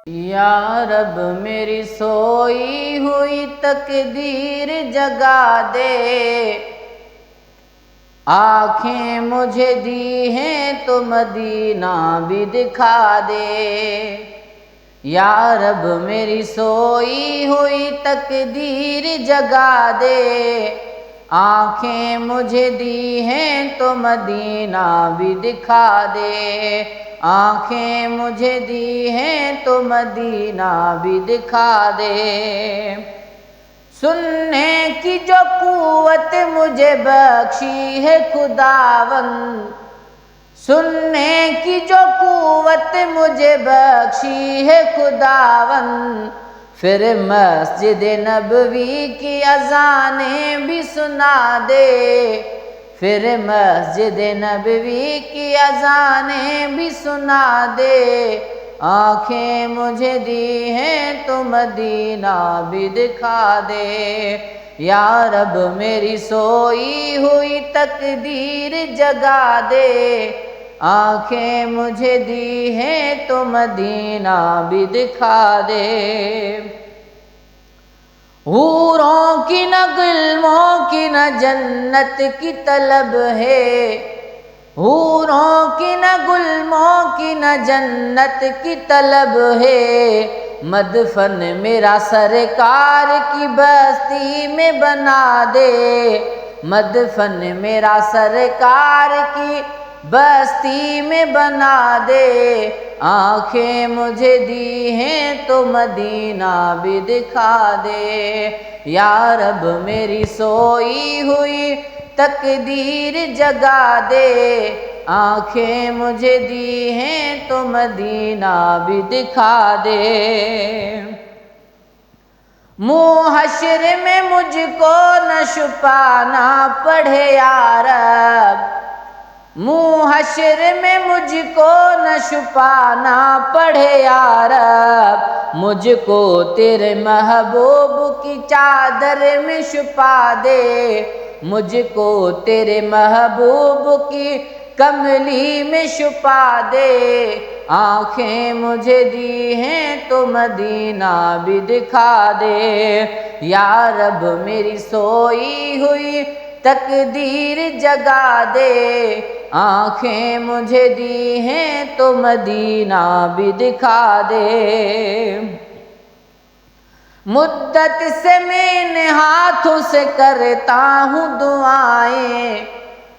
یا رب میری سوئی ہوئی تقدیر جگا دے، آنکھیں مجھے دی ہیں تو مدینہ بھی دکھا دے۔ یا رب میری سوئی ہوئی تقدیر جگا دے، آنکھیں مجھے دی ہیں تو مدینہ بھی دکھا دے، آنکھیں مجھے دی ہیں تو مدینہ بھی دکھا دے۔ سننے کی جو قوت مجھے بخشی ہے خداوند، سننے کی جو قوت مجھے بخشی ہے خداوند، پھر مسجد نبوی کی اذانیں بھی سنا دے، پھر مسجد نبوی کی اذانیں بھی سنا دے، آنکھیں مجھے دی ہیں تو مدینہ بھی دکھا دے۔ یا رب میری سوئی ہوئی تقدیر جگا دے، آنکھیں مجھے دی ہیں تو مدینہ بھی دکھا دے۔ حوروں کی نہ غلموں کی نہ جنت کی طلب ہے، حوروں کی نہ غلموں کی نہ جنت کی طلب ہے، مدفن میرا سرکار کی بستی میں بنا دے، مدفن میرا سرکار کی بستی میں بنا دے، آنکھیں مجھے دی ہیں تو مدینہ بھی دکھا دے۔ یا رب میری سوئی ہوئی تقدیر جگا دے، آنکھیں مجھے دی ہیں تو مدینہ بھی دکھا دے۔ منہ حشر میں مجھ کو نہ چھپانا پڑے یا رب، منہ حشر میں مجھ کو نہ چھپانا پڑے یا رب، مجھ کو تیرے محبوب کی چادر میں چھپا دے، مجھ کو تیرے محبوب کی کملی میں چھپا دے، آنکھیں مجھے دی ہیں تو مدینہ بھی دکھا دے۔ یا رب میری سوئی ہوئی تقدیر جگا دے، آنکھیں مجھے دی ہیں تو مدینہ بھی دکھا دے۔ مدت سے میں ان ہاتھوں سے کرتا ہوں دعائیں،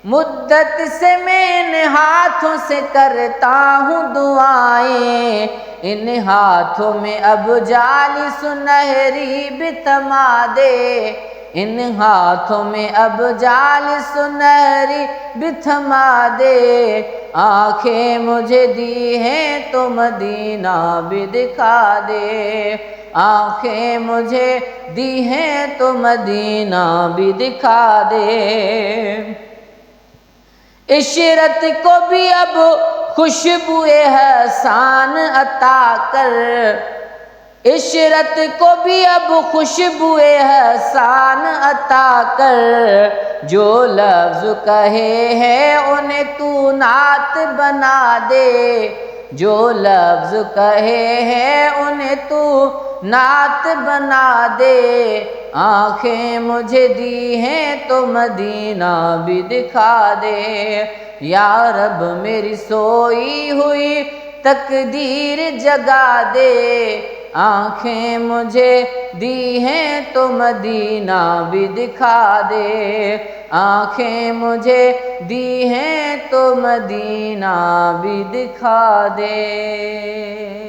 مدت سے میں ان ہاتھوں سے کرتا ہوں دعائیں، ان ہاتھوں میں اب جالی سنہری بھی تھما دے، ان ہاتھوں میں اب جالی سنہری بھی تھما دے، آنکھیں مجھے دی ہیں تو مدینہ بھی دکھا دے، آنکھیں مجھے دی ہیں تو مدینہ بھی دکھا دے۔ عشرت کو بھی اب خوشبو احسان عطا کر، عشرت کو بھی اب خوشبو احسان عطا کر، جو لفظ کہے ہیں انہیں تو نعت بنا دے، جو لفظ کہے ہیں انہیں تو نعت بنا دے، آنکھیں مجھے دی ہیں تو مدینہ بھی دکھا دے۔ یا رب میری سوئی ہوئی تقدیر جگا دے، آنکھیں مجھے دی ہیں تو مدینہ بھی دکھا دے، آنکھیں مجھے دی ہیں تو مدینہ بھی دکھا دے۔